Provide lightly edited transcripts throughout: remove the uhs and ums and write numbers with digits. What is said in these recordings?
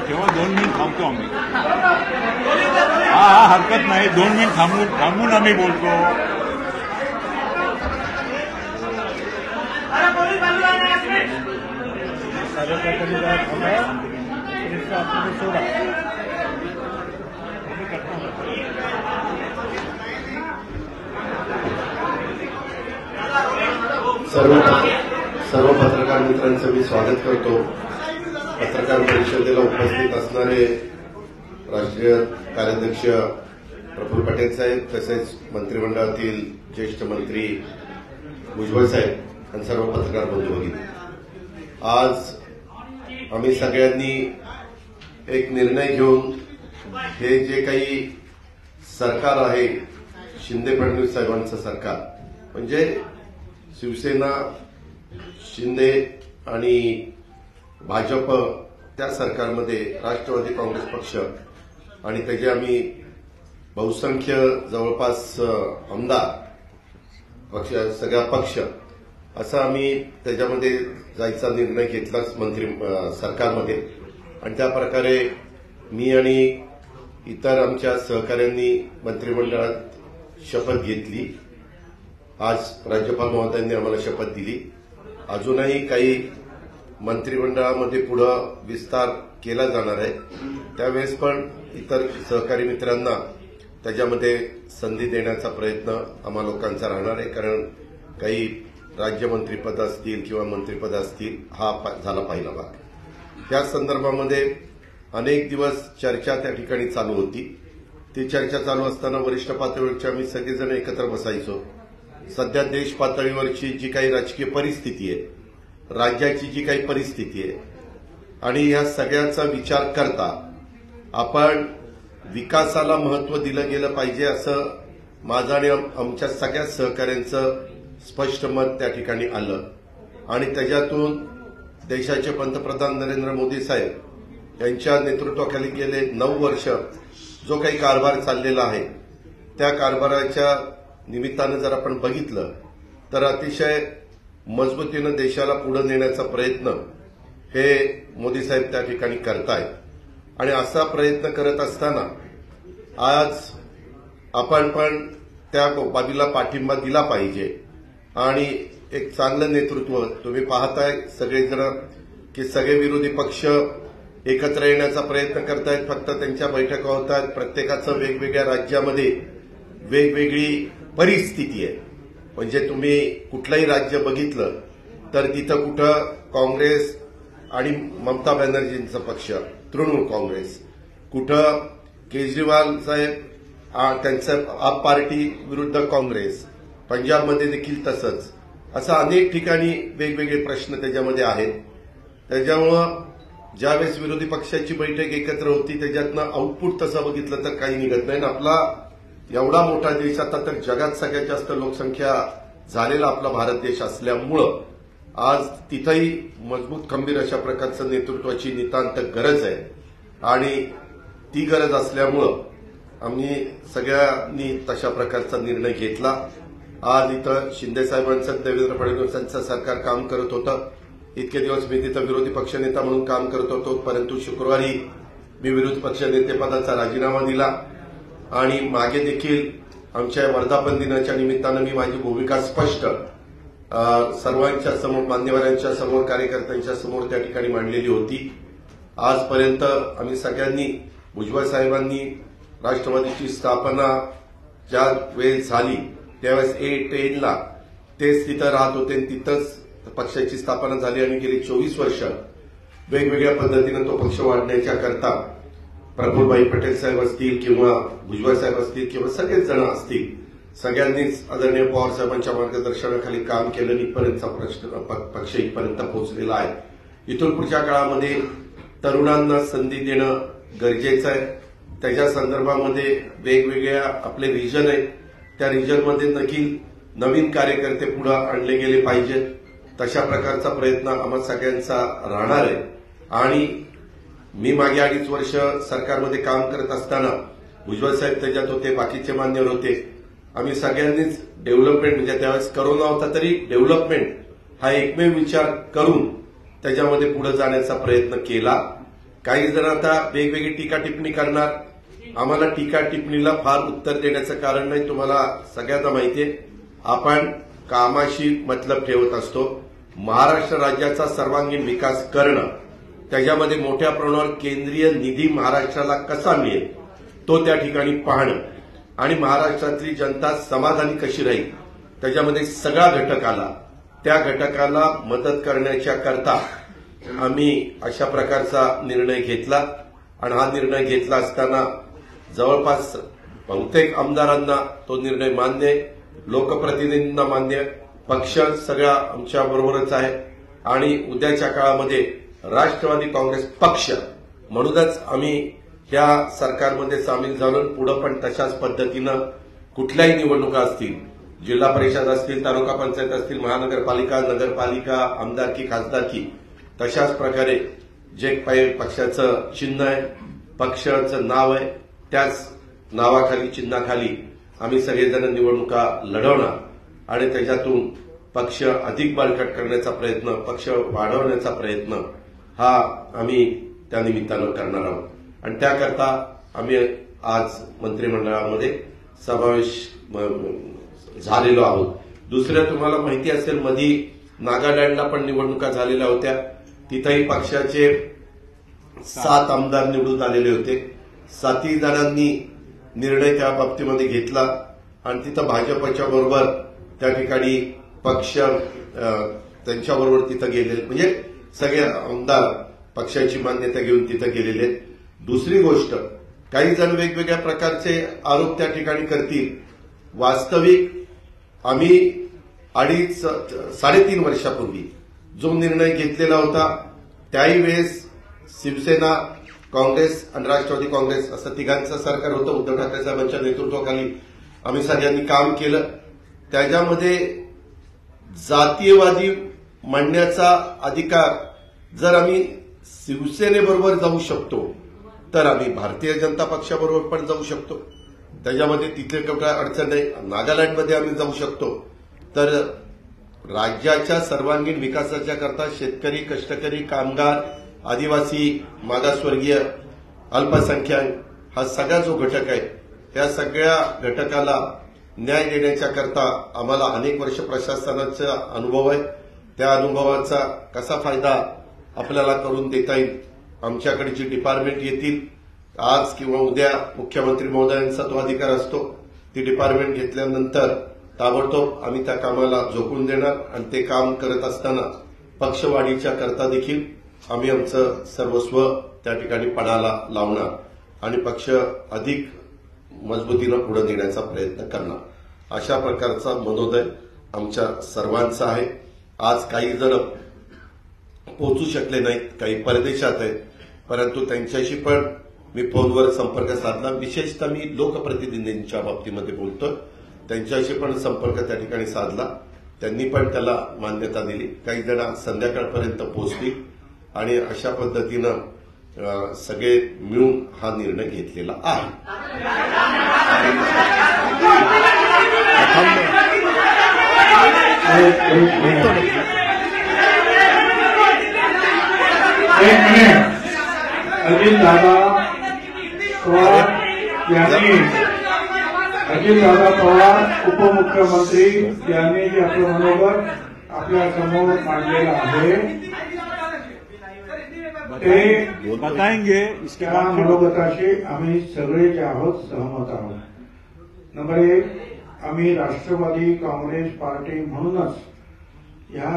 ठेवा 2 मिनिट थांबतो आम्ही. हरकत नाही, 2 मिनिट थांबून आम्ही बोलतो. सर्व पत्रकार मित्रांचं मी स्वागत करतो. पत्रकार परिषदेला उपस्थित असणारे राष्ट्रीय कार्याध्यक्ष प्रफुल्ल पटेल साहेब, तसेच मंत्रिमंडळातील ज्येष्ठ मंत्री भुजबळ साहेब आणि सर्व पत्रकार बंधू भगिनी, आज आम्ही सगळ्यांनी एक निर्णय घेऊन हे जे काही सरकार आहे शिंदे फडणवीस साहेबांचं सरकार, म्हणजे शिवसेना, शिंदे आणि भाजप त्या सरकारमध्ये राष्ट्रवादी काँग्रेस पक्ष आणि त्याचे आम्ही बहुसंख्य जवळपास आमदार पक्ष, सगळा पक्ष, असा आम्ही त्याच्यामध्ये जायचा निर्णय घेतला सरकारमध्ये. आणि त्या प्रकारे मी आणि इतर आमच्या सहकाऱ्यांनी मंत्रिमंडळात शपथ घेतली. आज राज्यपाल महोदयांनी आम्हाला शपथ दिली. अजूनही काही मंत्रिमंडळामध्ये पुढे विस्तार केला जाणार आहे. त्यावेळेस पण इतर सहकारी मित्रांना त्याच्यामध्ये संधी देण्याचा प्रयत्न आम्हा लोकांचा राहणार आहे. कारण काही राज्यमंत्रीपद असतील किंवा मंत्रिपद असतील, हा झाला पहिला भाग. त्या संदर्भामध्ये अनेक दिवस चर्चा त्या ठिकाणी चालू होती. ती चर्चा चालू असताना वरिष्ठ पातळीवरची आम्ही सगळेजण एकत्र बसायचो. सध्या देश पातळीवरची जी काही राजकीय परिस्थिती आहे, राज्याची जी काही परिस्थिती आहे, आणि या सगळ्याचा विचार करता आपण विकासाला महत्व दिलं गेलं पाहिजे, असं माझं आणि आमच्या सगळ्या सहकाऱ्यांचं स्पष्ट मत त्या ठिकाणी आलं. आणि त्याच्यातून देशाचे पंतप्रधान नरेंद्र मोदी साहेब यांच्या नेतृत्वाखाली गेले 9 वर्ष जो काही कारभार चाललेला आहे, त्या कारभाराच्या निमित्तानं जर आपण बघितलं तर अतिशय मजबूतीनं देशाला पुढे नेण्याचा प्रयत्न हे मोदी साहेब त्या ठिकाणी करतायत. आणि असा प्रयत्न करत असताना आज आपण पण त्या बाबीला पाठिंबा दिला पाहिजे. आणि एक चांगलं नेतृत्व तुम्ही पाहताय सगळेजण की सगळे विरोधी पक्ष एकत्र येण्याचा प्रयत्न करतायत. फक्त त्यांच्या बैठका होत आहेत. प्रत्येकाचं वेगवेगळ्या राज्यामध्ये वेगवेगळी परिस्थिती आहे. म्हणजे तुम्ही कुठलंही राज्य बघितलं तर तिथं कुठं काँग्रेस आणि ममता बॅनर्जींचा पक्ष, तृणमूल काँग्रेस, कुठं केजरीवाल साहेब त्यांचं आप पार्टी विरुद्ध काँग्रेस, पंजाबमध्ये देखील तसंच, असं अनेक ठिकाणी वेगवेगळे प्रश्न त्याच्यामध्ये आहेत. त्याच्यामुळं ज्यावेळेस विरोधी पक्षाची बैठक एकत्र होती त्याच्यातनं आउटपुट तसं बघितलं तर काही निघत नाही. आपला एवढा मोठा देश, आता तर जगात सगळ्यात जास्त लोकसंख्या झालेला आपला भारत देश असल्यामुळं आज तिथंही मजबूत खंबीर अशा प्रकारचं नेतृत्वाची नितांत गरज आहे. आणि ती गरज असल्यामुळं आम्ही सगळ्यांनी तशा प्रकारचा निर्णय घेतला. आज इथं शिंदे साहेबांचं, देवेंद्र फडणवीसांचं सरकार काम करत होतं. इतके दिवस मी तिथं विरोधी पक्षनेता म्हणून काम करत होतो. परंतु शुक्रवारी मी विरोधी पक्षनेतेपदाचा राजीनामा दिला. आणि मागे देखील आमच्या वर्धापन दिनाच्या निमित्तानं मी माझी भूमिका स्पष्ट सर्वांच्या समोर, मान्यवरांच्या समोर, कार्यकर्त्यांच्या समोर त्या ठिकाणी मांडलेली होती. आजपर्यंत आम्ही सगळ्यांनी, भुजबळ साहेबांनी राष्ट्रवादीची स्थापना ज्या वेळेस झाली त्यावेळेस A10ला तेच तिथं राहत होते आणि तिथंच पक्षाची स्थापना झाली. आणि गेली 24 वर्ष वेगवेगळ्या पद्धतीनं तो पक्ष वाढण्याच्या करता प्रफुल्लभाई पटेल साहेब असतील किंवा भुजबळ साहेब असतील किंवा सगळेच जण असतील, सगळ्यांनीच आदरणीय पवार साहेबांच्या मार्गदर्शनाखाली काम केलं. इथपर्यंतचा पक्ष इथपर्यंत पोहोचलेला आहे. इथून पुढच्या काळामध्ये तरुणांना संधी देणं गरजेचं आहे. त्याच्या संदर्भामध्ये वेगवेगळ्या आपले रिजन आहेत, त्या रिजनमध्ये देखील नवीन कार्यकर्ते पुढे आणले गेले पाहिजेत. तशा प्रकारचा प्रयत्न आम्हा सगळ्यांचा राहणार आहे. आणि मी मागे 2.5 वर्ष सरकारमध्ये काम करत असताना भुजबळ साहेब त्याच्यात होते, बाकीचे मान्यवर होते. आम्ही सगळ्यांनीच डेव्हलपमेंट, म्हणजे त्यावेळेस करोना होता तरी डेव्हलपमेंट हा एकमेव विचार करून त्याच्यामध्ये पुढे जाण्याचा प्रयत्न केला. काही जण आता वेगवेगळी टीका टिप्पणी करणार. आम्हाला टीका टिप्पणीला फार उत्तर देण्याचं कारण नाही. तुम्हाला सगळ्यांना माहितीये आपण कामाशी मतलब ठेवत असतो. महाराष्ट्र राज्याचा सर्वांगीण विकास करणं, त्याच्यामध्ये मोठ्या प्रमाणावर केंद्रीय निधी महाराष्ट्राला कसा मिळेल तो त्या ठिकाणी पाहणं आणि महाराष्ट्रातली जनता समाधानी कशी राहील त्याच्यामध्ये सगळा घटक आला. त्या घटकाला मदत करण्याच्या करता आम्ही अशा प्रकारचा निर्णय घेतला. आणि हा निर्णय घेतला असताना जवळपास बहुतेक आमदारांना तो निर्णय मान्य आहे, लोकप्रतिनिधींना मान्य, पक्ष सगळा आमच्या बरोबरच आहे. आणि उद्याच्या काळामध्ये राष्ट्रवादी काँग्रेस पक्ष म्हणूनच आम्ही या सरकारमध्ये सामील झालो. पुढे पण तशाच पद्धतीनं कुठल्याही निवडणुका असतील, जिल्हा परिषद असतील, तालुका पंचायत असतील, महानगरपालिका, नगरपालिका, आमदारकी, खासदारकी, तशाच प्रकारे जे काही पक्षाचं चिन्ह आहे, पक्षाचं नाव आहे, त्याच नावाखाली, चिन्हाखाली आम्ही सगळेजण निवडणुका लढवणार. आणि त्याच्यातून पक्ष अधिक बळकट करण्याचा प्रयत्न, पक्ष वाढवण्याचा प्रयत्न हा आम्ही त्या निमित्तानं करणार आहोत. आणि त्याकरता आम्ही आज मंत्रिमंडळामध्ये समावेश झालेलो आहोत. दुसरं तुम्हाला माहिती असेल, मधी नागालँडला पण निवडणुका झालेल्या होत्या. तिथंही पक्षाचे 7 आमदार निवडून आलेले होते. 7 जणांनी निर्णय त्या बाबतीमध्ये घेतला आणि तिथं भाजपच्या बरोबर त्या ठिकाणी पक्ष त्यांच्याबरोबर तिथं गेले, म्हणजे सगळे आमदार पक्षाची मान्यता घेऊन तिथं गेलेले आहेत. दुसरी गोष्ट, काही जण वेगवेगळ्या प्रकारचे आरोप त्या ठिकाणी करतील. वास्तविक आम्ही 3.5 वर्षापूर्वी जो निर्णय घेतलेला होता, त्याही वेळेस शिवसेना, काँग्रेस आणि राष्ट्रवादी काँग्रेस असं तिघांचं सरकार होतं. उद्धव ठाकरे साहेबांच्या नेतृत्वाखाली आम्ही सगळ्यांनी काम केलं. त्याच्यामध्ये जातीयवादी म्हणण्याचा अधिकार जर आम्ही शिवसेनेबरोबर जाऊ शकतो तर आम्ही भारतीय जनता पक्षाबरोबर पण जाऊ शकतो. त्याच्यामध्ये तिथे काय अडचण नाही. नागालँडमध्ये आम्ही जाऊ शकतो. तर राज्याच्या सर्वांगीण विकासाच्या करता शेतकरी, कष्टकरी, कामगार, आदिवासी, मागासवर्गीय, अल्पसंख्याक हा सगळा जो घटक आहे, त्या सगळ्या घटकाला न्याय देण्याच्या करता आम्हाला अनेक वर्ष प्रशासनाचा अनुभव आहे. त्या अनुभवाचा कसा फायदा आपल्याला करून देता येईल, आमच्याकडे जी डिपार्टमेंट येतील, आज किंवा उद्या मुख्यमंत्री महोदयांचा तो अधिकार असतो, ती डिपार्टमेंट घेतल्यानंतर ताबडतोब आम्ही त्या कामाला झोकून देणार. आणि ते काम करत असताना पक्षवाढीच्या करता देखील आम्ही आमचं सर्वस्व त्या ठिकाणी पणाला लावणार आणि पक्ष अधिक मजबूतीनं पुढे नेण्याचा प्रयत्न करणार. अशा प्रकारचा मनोदय आमच्या सर्वांचा आहे. आज काही जण पोहोचू शकले नाहीत, काही परदेशात आहेत, परंतु त्यांच्याशी पण मी फोनवर संपर्क साधला. विशेषतः मी लोकप्रतिनिधींच्या बाबतीमध्ये बोलतोय, त्यांच्याशी पण संपर्क त्या ठिकाणी साधला. त्यांनी पण त्याला मान्यता दिली. काही जण संध्याकाळपर्यंत पोहोचतील आणि अशा पद्धतीनं सगळे मिळून हा निर्णय घेतलेला आहे. अजितदादा पवार उपमुख्यमंत्री यांनी जे आपलं मनोगत आपल्या समोर मांडलेलं आहे ते बताएंगे. त्या मनोगताशी आम्ही सगळे जे आहोत सहमत आहोत. नंबर 1, आम्ही राष्ट्रवादी काँग्रेस पार्टी म्हणूनच या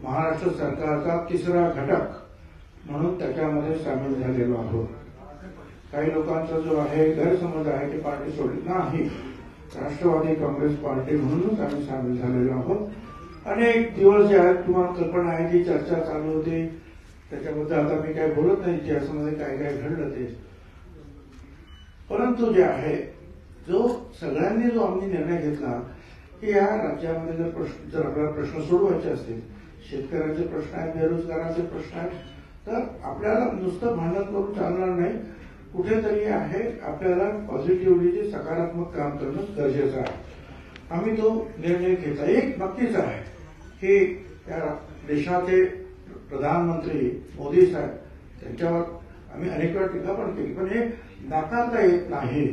महाराष्ट्र सरकारचा 3रा घटक म्हणून त्याच्यामध्ये सामील झालेलो आहोत. काही लोकांचा जो आहे गैरसमज आहे की पार्टी सोडली नाही, राष्ट्रवादी काँग्रेस पार्टी म्हणूनच आम्ही सामील झालेलो आहोत. अनेक दिवस जे आहेत तुम्हाला कल्पना आहे की चर्चा चालू होती, त्याच्याबद्दल आता मी काही बोलत नाही इतिहासामध्ये काय काय घडलं ते. परंतु जे आहे जो सगळ्यांनी जो आम्ही निर्णय घेतला की या राज्यामध्ये जर आपल्याला प्रश्न सोडवायचे असतील, शेतकऱ्यांचे प्रश्न आहेत, बेरोजगारांचे प्रश्न आहेत, तर आपल्याला नुसतं भांडण करून चालणार नाही. कुठेतरी आहे आपल्याला पॉझिटिव्हली सकारात्मक काम करणं गरजेचं आहे. आम्ही तो निर्णय घेतला. एक नक्कीच आहे की त्या देशाचे प्रधानमंत्री मोदी साहेब त्यांच्यावर आम्ही अनेक वेळा टीका पण केली, पण हे नाकारता येत नाही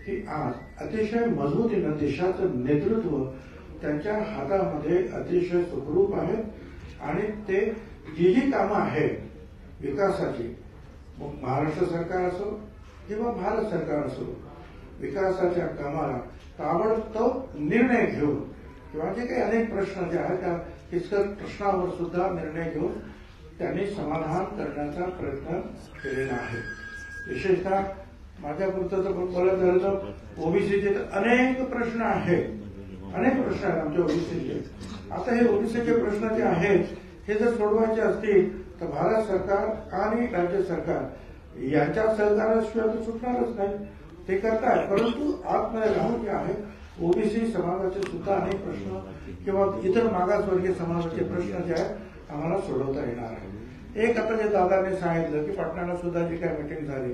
की आज अतिशय मजबूतीनं देशाचं नेतृत्व त्यांच्या हातामध्ये अतिशय सुखरूप आहे आणि ते जी जी कामं आहेत विकासाची, मग महाराष्ट्र सरकार असो किंवा भारत सरकार असो, विकासाच्या कामाला ताबडतोब निर्णय घेऊन किंवा जे काही अनेक प्रश्न जे आहेत त्या किचकट प्रश्नावर सुद्धा निर्णय घेऊन त्यांनी समाधान करण्याचा प्रयत्न केलेला आहे. विशेषतः माझ्यापुरतं जर बोलायचं झालं तर ओबीसीचे तर अनेक प्रश्न आहेत, अनेक प्रश्न आहेत आमच्या ओबीसीचे. आता हे ओबीसीचे प्रश्न जे आहेत हे जर सोडवायचे असतील तर भारत सरकार आणि राज्य सरकार यांच्या सहकार्याशिवाय तर सुटणारच नाही. ते करताय, परंतु आतमध्ये राहून जे आहे ओबीसी समाजाचे सुद्धा अनेक प्रश्न किंवा इतर मागासवर्गीय समाजाचे प्रश्न जे आहेत आम्हाला सोडवता येणार आहे. एक आता जे दादाने सांगितलं की पाटणाला सुद्धा जी काही मिटिंग झाली,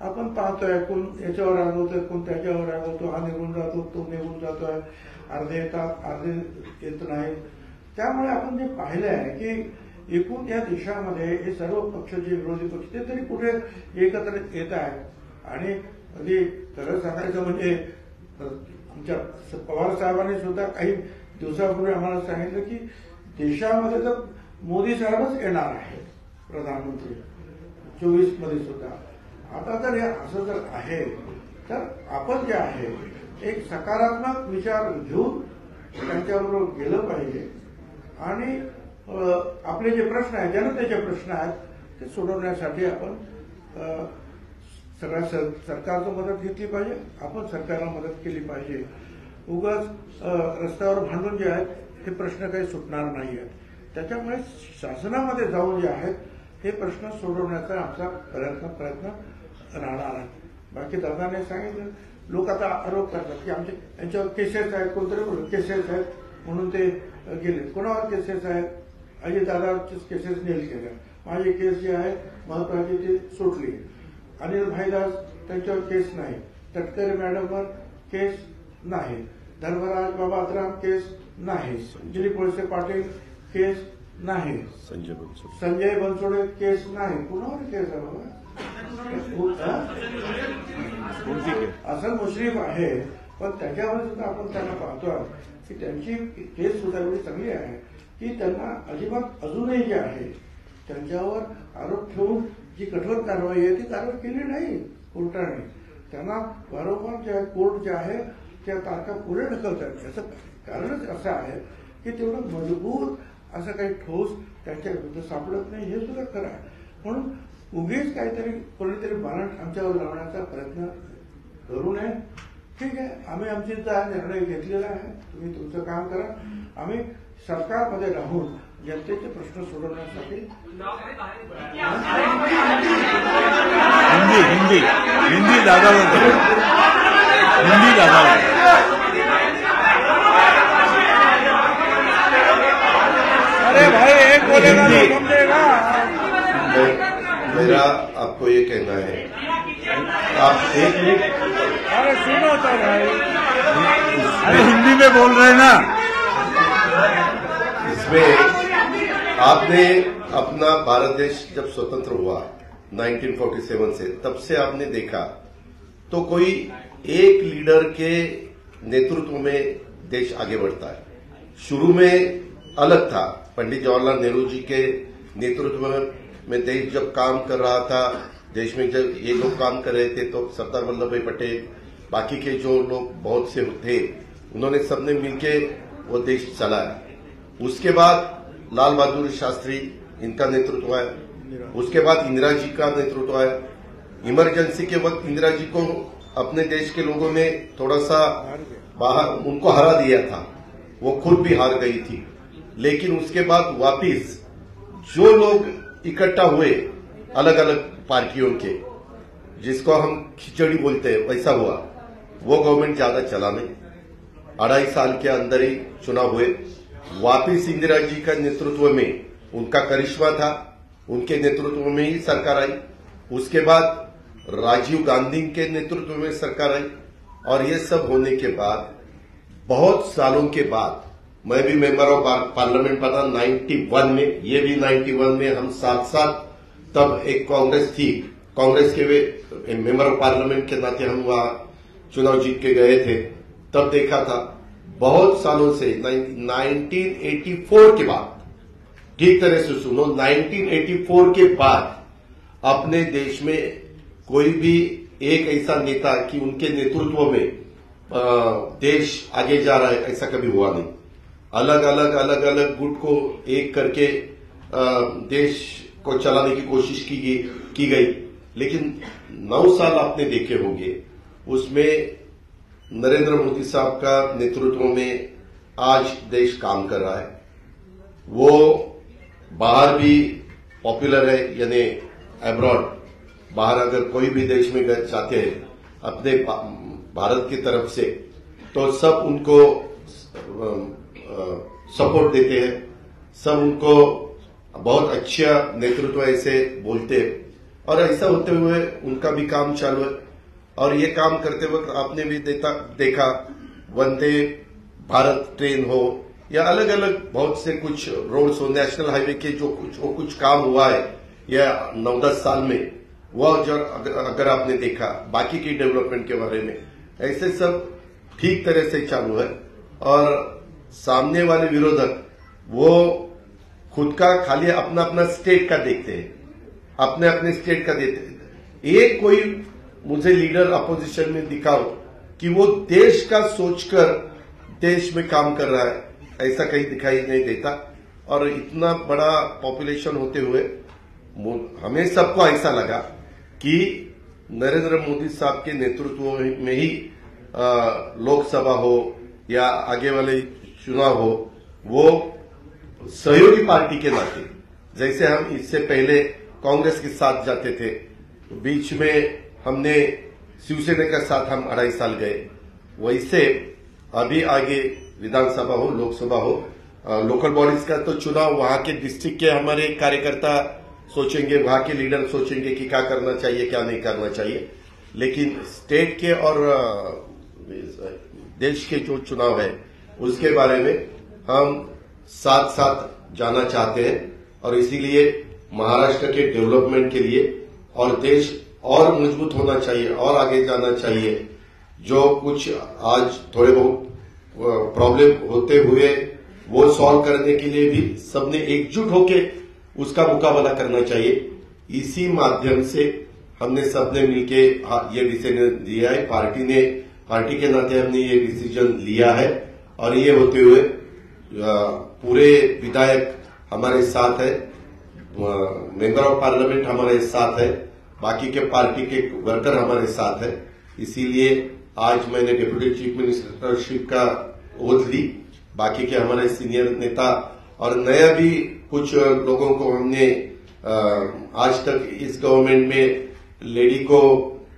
आपण पाहतोय कोण याच्यावर रागवतोय, कोण त्याच्यावर रागवतो, हा निघून जातो, तो निघून जातोय, अर्धे येतात, अर्धे येत नाही. त्यामुळे आपण जे पाहिलं आहे की एकूण या देशामध्ये हे सर्व पक्ष जे विरोधी पक्ष ते तरी कुठे एकत्र येत आहेत. आणि अगदी खरं सांगायचं म्हणजे आमच्या पवार साहेबांनी सुद्धा काही दिवसापूर्वी आम्हाला सांगितलं की देशामध्ये तर मोदी साहेबच येणार आहे प्रधानमंत्री 24 मध्ये सुद्धा. आता जर हे असं जर आहे तर आपण जे आहे एक सकारात्मक विचार घेऊन त्यांच्याबरोबर गेलं पाहिजे आणि आपले जे प्रश्न आहेत, जनतेचे प्रश्न आहेत ते सोडवण्यासाठी आपण सगळ्या सरकारचं मदत घेतली पाहिजे, आपण सरकारला मदत केली पाहिजे. उगाच रस्त्यावर भांडून जे आहेत हे प्रश्न काही सुटणार नाही आहेत. त्याच्यामुळे शासनामध्ये जाऊन जे आहेत हे प्रश्न सोडवण्याचा आमचा प्रयत्न राहणार आहे. बाकी दादाने सांगितलं, लोक आता आरोप करतात की आमचे यांच्यावर केसेस आहेत, कोणतरी केसेस आहेत म्हणून ते गेले. कोणावर केसेस आहेत? अजित दादावरचीच केसेस नील केल्या. माझी केस जी आहे महत्वाची ती सुटली. अनिल भाईदास त्यांच्यावर केस नाही, तटकरे मॅडमवर केस नाही, धर्मराज बाबात्राम केस नाही, दिलीप वळसे पाटील केस नाही, संजय बनसोडे केस नाही. कुणावर केस आहे बाबा? असं मुश्रीफ आहे, पण त्याच्यावर सुद्धा आपण त्यांना पाहतोय की त्यांची केस सुद्धा एवढी चांगली आहे की त्यांना अजिबात अजूनही जे आहे त्यांच्यावर आरोप ठेवून जी कठोर कारवाई आहे ती कारवाई केली नाही कोर्टाने. त्यांना वारंवार जे कोर्ट जे आहे त्या तारखा पुढे ढकलतात. याचं कारणच असं आहे की तेवढं मजबूत असं काही ठोस त्यांच्या विरुद्ध सापडत नाही, हे सुद्धा खरं आहे. म्हणून उगीच काहीतरी कोणीतरी बाण आमच्यावर लावण्याचा प्रयत्न करू नये. ठीक आहे, आम्ही आमची निर्णय घेतलेला आहे, तुम्ही तुमचं काम करा. आम्ही सरकारमध्ये राहून जनतेचे प्रश्न सोडवण्यासाठी हिंदी दादा अरे भाई एक बोलेगा तो समझेगा. मेरा आपको ये कहना है, आप एक मिनट, अरे सुनो तो भाई, अरे हिंदी में बोल रहे हैं ना. इसमें आपने अपना भारत देश जब स्वतंत्र हुआ 1947 से, तब से आपने देखा तो कोई एक लीडर के नेतृत्व में देश आगे बढ़ता है. शुरू में अलग था, पंडित जवाहरलाल नेहरू जी के नेतृत्व में देश जब काम कर रहा था, देश में जब ये लोग काम कर रहे थे तो सरदार वल्लभ भाई पटेल, बाकी के जो लोग बहुत से थे, उन्होंने सबने मिलके वो देश चलाया. उसके बाद लाल बहादुर शास्त्री, इनका नेतृत्व आया. उसके बाद इंदिरा जी का नेतृत्व आया. इमरजेंसी के वक्त इंदिरा जी को अपने देश के लोगों ने थोड़ा सा बाहर उनको हरा दिया था, वो खुद भी हार गई थी. लेकिन उसके बाद वापिस जो लोग इकट्ठा हुए अलग अलग पार्टियों के, जिसको हम खिचड़ी बोलते हैं, वैसा हुआ. वो गवर्नमेंट ज्यादा चला नहीं. 2.5 साल के अंदर ही चुनाव हुए। वापिस इंदिरा जी का नेतृत्व में उनका करिश्मा था, उनके नेतृत्व में ही सरकार आई। उसके बाद राजीव गांधी के नेतृत्व में सरकार आई और ये सब होने के बाद बहुत सालों के बाद मैं भी मेंबर ऑफ पार्लियामेंट बना 91 में, ये भी 91 में, हम साथ साथ तब एक कांग्रेस थी, कांग्रेस के वे मेंबर ऑफ पार्लियामेंट के नाते हम वहां चुनाव जीत के गए थे। तब देखा था बहुत सालों से 1984 के बाद, ठीक तरह से सुनो, 1984 के बाद अपने देश में कोई भी एक ऐसा नेता कि उनके नेतृत्व में देश आगे जा रहा है, ऐसा कभी हुआ नहीं। अलग अलग गुट को एक करके देश को चलाने की कोशिश की गई, लेकिन 9 साल आपने देखे होंगे, उसमें नरेंद्र मोदी साहब का नेतृत्व में आज देश काम कर रहा है। वो बाहर भी पॉपुलर है, यानी अब्रॉड, बाहर अगर कोई भी देश में जाते हैं अपने भारत की तरफ से, तो सब उनको सपोर्ट देते हैं, सब उनको बहुत अच्छा नेतृत्व ऐसे बोलते हैं। और ऐसा होते हुए उनका भी काम चालू है। और ये काम करते वक्त आपने भी देखा वंदे भारत ट्रेन हो या अलग अलग बहुत से कुछ रोड्स हो, नेशनल हाईवे के जो कुछ काम हुआ है या 9-10 साल में, वह जो अगर आपने देखा बाकी की डेवलपमेंट के बारे में, ऐसे सब ठीक तरह से चालू है। और सामने वाले विरोधक वो खुद का खाली अपना अपना स्टेट का देखते हैं, अपने अपने स्टेट का देखते हैं। एक कोई मुझे लीडर अपोजिशन में दिखाओ कि वो देश का सोचकर देश में काम कर रहा है, ऐसा कहीं दिखाई नहीं देता। और इतना बड़ा पॉपुलेशन होते हुए हमें सबको ऐसा लगा कि नरेंद्र मोदी साहब के नेतृत्व में ही लोकसभा हो या आगे वाले चुनाव हो, वो सहयोगी पार्टी के नाते, जैसे हम इससे पहले कांग्रेस के साथ जाते थे, बीच में हमने शिवसेना के साथ हम 2.5 साल गए, वैसे अभी आगे विधानसभा हो, लोकसभा हो, लोकल बॉडीज का तो चुनाव वहां के डिस्ट्रिक्ट के हमारे कार्यकर्ता सोचेंगे, वहां के लीडर सोचेंगे कि क्या करना चाहिए क्या नहीं करना चाहिए। लेकिन स्टेट के और देश के जो चुनाव है उसके बारे में हम साथ साथ जाना चाहते हैं। और इसीलिए महाराष्ट्र के डेवलपमेंट के लिए और देश और मजबूत होना चाहिए और आगे जाना चाहिए। जो कुछ आज थोड़े बहुत प्रॉब्लम होते हुए वो सॉल्व करने के लिए भी सबने एकजुट होके उसका मुकाबला करना चाहिए। इसी माध्यम से हमने सबने मिलके ये डिसीजन लिया है, पार्टी के नाते हमने ये डिसीजन लिया है। और ये होते हुए पूरे विधायक हमारे साथ है, मेंबर ऑफ पार्लियामेंट हमारे साथ है, बाकी के पार्टी के वर्कर हमारे साथ है। इसीलिए आज मैंने डिप्यूटी चीफ मिनिस्टरशिप का ओथ ली। बाकी के हमारे सीनियर नेता और नया भी कुछ लोगों को हमने आज तक इस गवर्नमेंट में लेडी को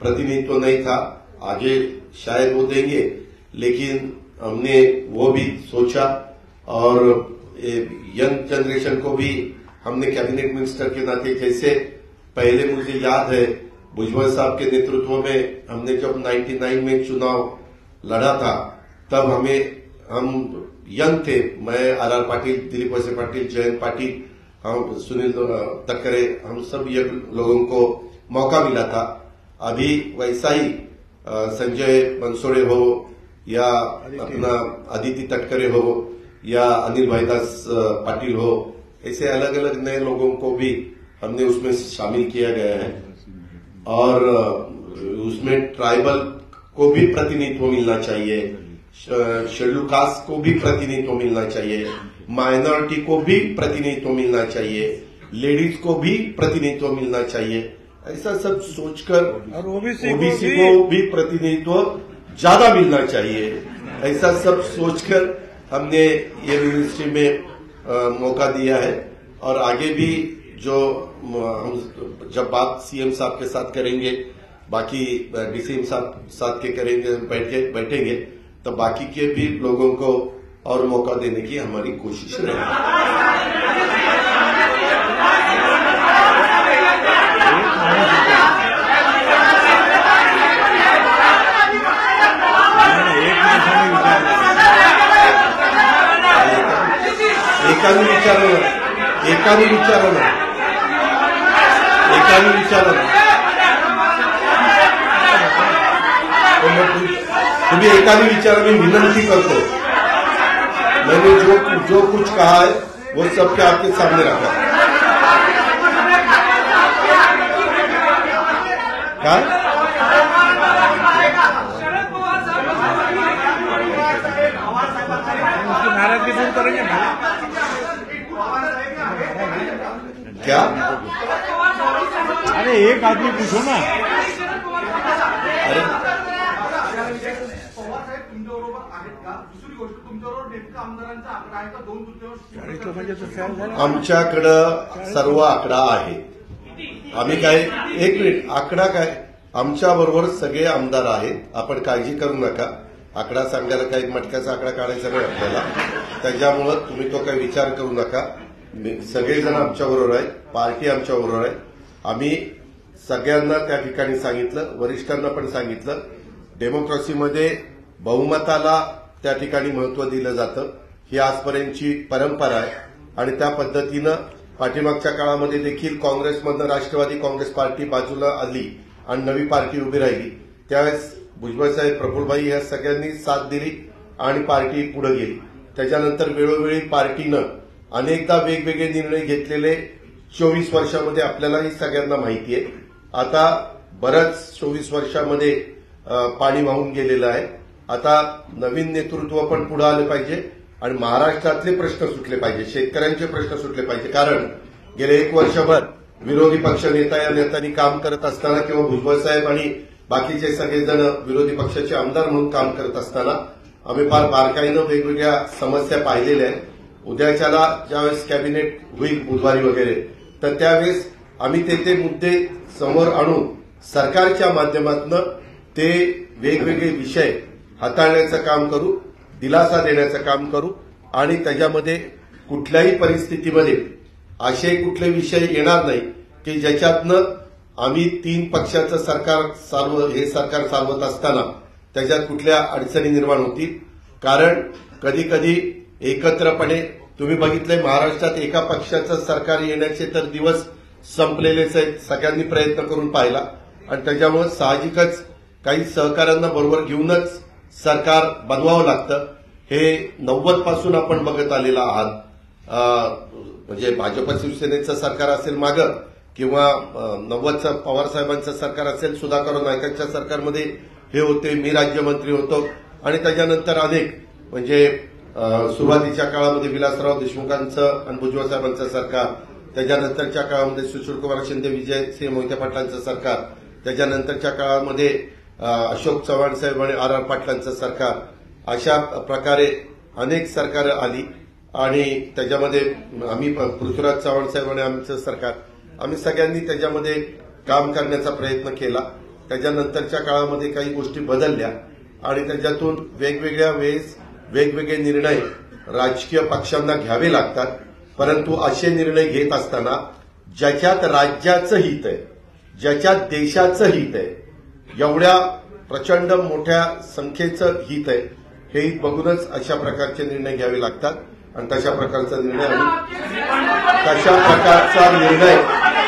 प्रतिनिधित्व नहीं था, आगे शायद वो देंगे, लेकिन हमने वो भी सोचा। और यंग जनरेशन को भी हमने कैबिनेट मिनिस्टर के नाते, जैसे पहले मुझे याद है भुजबल साहब के नेतृत्व में हमने जब 99 में चुनाव लड़ा था, तब हम यंग थे, मैं आर पाटिल, दिलीप वैसे पाटिल, जयंत पाटिल, हम सुनील तटकरे, हम सब ये लोगों को मौका मिला था। अभी वैसा ही संजय बनसोड़े हो या अपना अदिति तटकरे हो या अनिल भाईदास पाटिल हो, ऐसे अलग अलग नए लोगों को भी हमने उसमें शामिल किया गया है। और उसमें ट्राइबल को भी प्रतिनिधित्व मिलना चाहिए, शेड्यूल कास्ट को भी प्रतिनिधित्व मिलना चाहिए, माइनॉरिटी को भी प्रतिनिधित्व मिलना चाहिए, लेडीज को भी प्रतिनिधित्व मिलना चाहिए। ऐसा सब सोचकर और ओबीसी को भी प्रतिनिधित्व ज्यादा मिलना चाहिए, ऐसा सब सोचकर हमने ये मिनिस्ट्री में मौका दिया है। और आगे भी जो हम जब बात सीएम साहब के साथ करेंगे, बाकी डीसीएम साहब साथ के करेंगे, बैठेंगे, तो बाकी के भी लोगों को और मौका देने की हमारी कोशिश रहेगी। एकाने विचारलं तुम्ही एकाने विचारा, मी विनंती करतो, मैंने जो कुछ कहा है वो सबके आपके सामने रखा। क्या नाराजगी दूर करेंगे ना? क्या? अरे एक आदमी पूछो ना। अरे आमच्याकडं सर्व आकडा आहे। आम्ही काय एक मिनिट, आकडा काय, आमच्या बरोबर सगळे आमदार आहेत, आपण काळजी करू नका। आकडा सांगायला काही मटक्याचा आकडा काढायचा नाही आपल्याला, त्याच्यामुळं तुम्ही तो काही विचार करू नका। सगळेजण आमच्या बरोबर आहेत, पार्टी आमच्या बरोबर आहे। आम्ही सगळ्यांना त्या ठिकाणी सांगितलं, वरिष्ठांना पण सांगितलं, डेमोक्रेसीमध्ये बहुमताला त्या ठिकाणी महत्व दिलं जातं, ही आजपर्यंतची परंपरा आहे आणि त्या पद्धतीनं पाठीमागच्या काळामध्ये देखील काँग्रेसमधनं राष्ट्रवादी काँग्रेस पार्टी बाजूला आली आणि नवी पार्टी उभी राहिली, त्यावेळेस भुजबळसाहेब, प्रफुल्लभाई या सगळ्यांनी साथ दिली आणि पार्टी पुढे गेली। त्याच्यानंतर वेळोवेळी पार्टीनं अनेकदा वेगवेगळे निर्णय घेतलेले 24 वर्षामध्ये आपल्यालाही सगळ्यांना माहिती आहे। आता बरंच 24 वर्षामध्ये पाणी वाहून गेलेलं आहे। आता नवीन नेतृत्व पण पुढे आलं पाहिजे आणि महाराष्ट्रातले प्रश्न सुटले पाहिजे, शेतकऱ्यांचे प्रश्न सुटले पाहिजे। कारण गेले 1 वर्षभर विरोधी पक्ष नेता या नेत्यांनी काम करत असताना किंवा भुजबळसाहेब आणि बाकीचे सगळेजण विरोधी पक्षाचे आमदार म्हणून काम करत असताना आम्ही फार बारकाईनं वेगवेगळ्या समस्या पाहिलेल्या आहेत। उद्याच्याला ज्यावेळेस कॅबिनेट होईल बुधवारी वगैरे, तर त्यावेळेस आम्ही ते मुद्दे समोर आणून सरकारच्या माध्यमातून ते वेगवेगळे विषय हाताळण्याचं काम करू, दिलासा देण्याचं काम करू आणि त्याच्यामध्ये कुठल्याही परिस्थितीमध्ये असे कुठले विषय येणार नाही की ज्याच्यातनं आम्ही 3 पक्षाचं हे सरकार चालवत असताना त्याच्यात कुठल्या अडचणी निर्माण होतील। कारण कधी कधी एकत्रपणे तुम्ही बघितलंय, महाराष्ट्रात एका पक्षाचं सरकार येण्याचे तर दिवस संपलेलेच आहेत, सगळ्यांनी प्रयत्न करून पाहिला आणि त्याच्यामुळे साहजिकच काही सहकाऱ्यांना बरोबर घेऊनच सरकार बनवावं लागतं। हे 90 पासून आपण बघत आलेलं आहात, म्हणजे भाजप शिवसेनेचं सरकार असेल मागं किंवा 90चं पवार साहेबांचं सरकार असेल, सुधाकर नायकांच्या सरकारमध्ये हे होते, मी राज्यमंत्री होतो आणि त्याच्यानंतर अनेक म्हणजे सुरुवातीच्या काळामध्ये विलासराव देशमुखांचं आणि भुजबळ साहेबांचं सरकार, त्याच्यानंतरच्या काळामध्ये सुशीलकुमार शिंदे, विजयसिंह मोहिते पाटलांचं सरकार, त्याच्यानंतरच्या काळामध्ये अशोक चव्हाण साहेब आणि आर पाटलांचं सरकार, अशा प्रकारे अनेक सरकार आली आणि त्याच्यामध्ये आम्ही पृथ्वीराज चव्हाण साहेब आणि आमचं सरकार, आम्ही सगळ्यांनी त्याच्यामध्ये काम करण्याचा प्रयत्न केला। त्याच्यानंतरच्या काळामध्ये काही गोष्टी बदलल्या आणि त्याच्यातून वेगवेगळ्या वेळेस वेगवेगळे निर्णय राजकीय पक्षांना घ्यावे लागतात, परंतु असे निर्णय घेत असताना ज्याच्यात राज्याचं हित आहे, ज्याच्यात देशाचं हित आहे, एवढ्या प्रचंड मोठ्या संख्येचं हित आहे, हे हित बघूनच अशा प्रकारचे निर्णय घ्यावे लागतात आणि तशा प्रकारचा निर्णय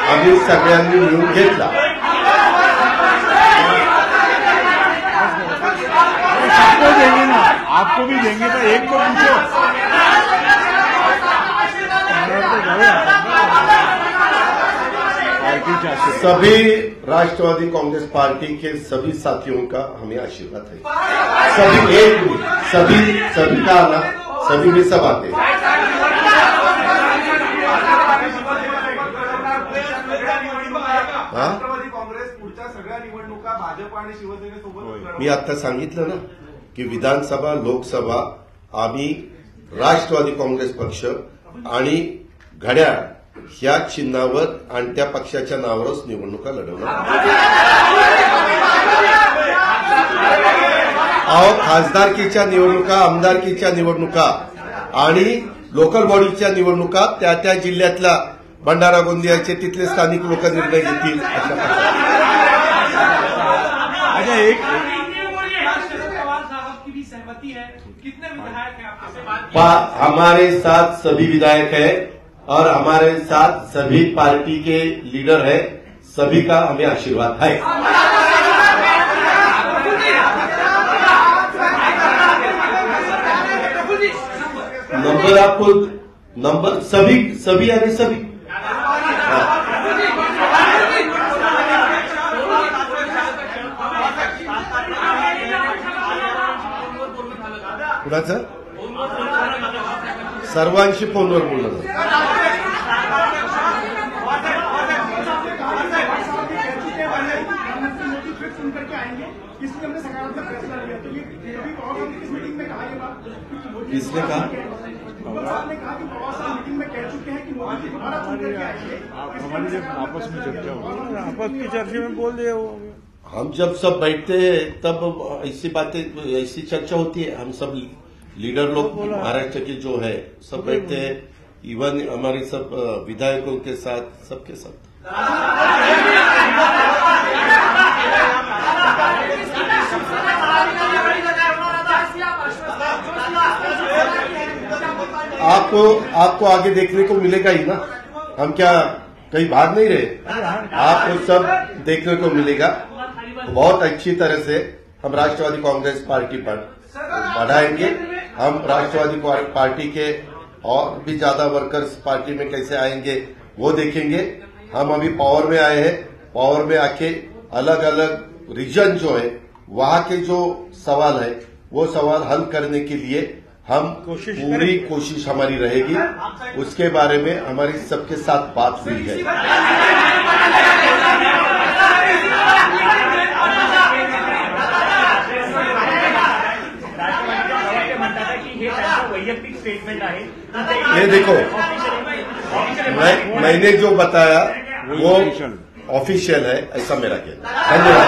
आम्ही सगळ्यांनी मिळून घेतला। सबको देंगे ना, आपको भी देंगे, तो एक को पूछो। सभी राष्ट्रवादी कांग्रेस पार्टी के सभी साथियों का हमें आशीर्वाद है। सभी एक सभी का आना, सभी में सब आते हैं। राष्ट्रवादी काँग्रेस पुढच्या सगळ्या निवडणुका भाजप आणि शिवसेनेसोबत, मी आता सांगितलं ना की विधानसभा, लोकसभा आम्ही राष्ट्रवादी काँग्रेस पक्ष आणि घड्याळ ह्या चिन्हावर आणि त्या पक्षाच्या नावावरच निवडणुका लढवणार। अहो खासदारकीच्या निवडणुका, आमदारकीच्या निवडणुका आणि लोकल बॉडीच्या निवडणुका त्या त्या जिल्ह्यातल्या भंडारा गोंदियाचे तिथले स्थानिक लोक निर्णय घेतील अशा प्रकारे. अच्छा एक कितने विधायक हैं आपके साथ? हमारे साथ सभी विधायक है और हमारे साथ सभी पार्टी के लीडर है, सभी का हमें आशीर्वाद है. नंबर आपको नंबर सभी यानी सभी. कुणाचं? सर्वांशी फोनवर बोलणं. किसने कहा? हमारी जब आपस में चर्चा होगी, आपस की चर्चा में बोल दिया वो. हम जब सब बैठते हैं तब ऐसी बातें, ऐसी चर्चा होती है. हम सब लीडर लोग महाराष्ट्र के जो है सब बैठते हैं, इवन हमारे सब विधायकों के साथ, सबके साथ. आपको आगे देखने को मिलेगा ही ना. हम क्या कहीं भाग नहीं रहे, आपको सब देखने को मिलेगा. बहुत अच्छी तरह से हम राष्ट्रवादी कांग्रेस पार्टी पर बढ़ाएंगे. हम राष्ट्रवादी पार्टी के और भी ज्यादा वर्कर्स पार्टी में कैसे आएंगे वो देखेंगे. हम अभी पावर में आए हैं, पावर में आके अलग अलग रीजन जो है वहां के जो सवाल है वो सवाल हल करने के लिए हम पूरी कोशिश हमारी रहेगी. उसके बारे में हमारी सबके साथ बात हुई है. वैयक्तिक स्टेटमेंट आहे. ये देखो, मैंने जो बताया वो ऑफिशियल है, ऐसा मेरा कहना. धन्यवाद.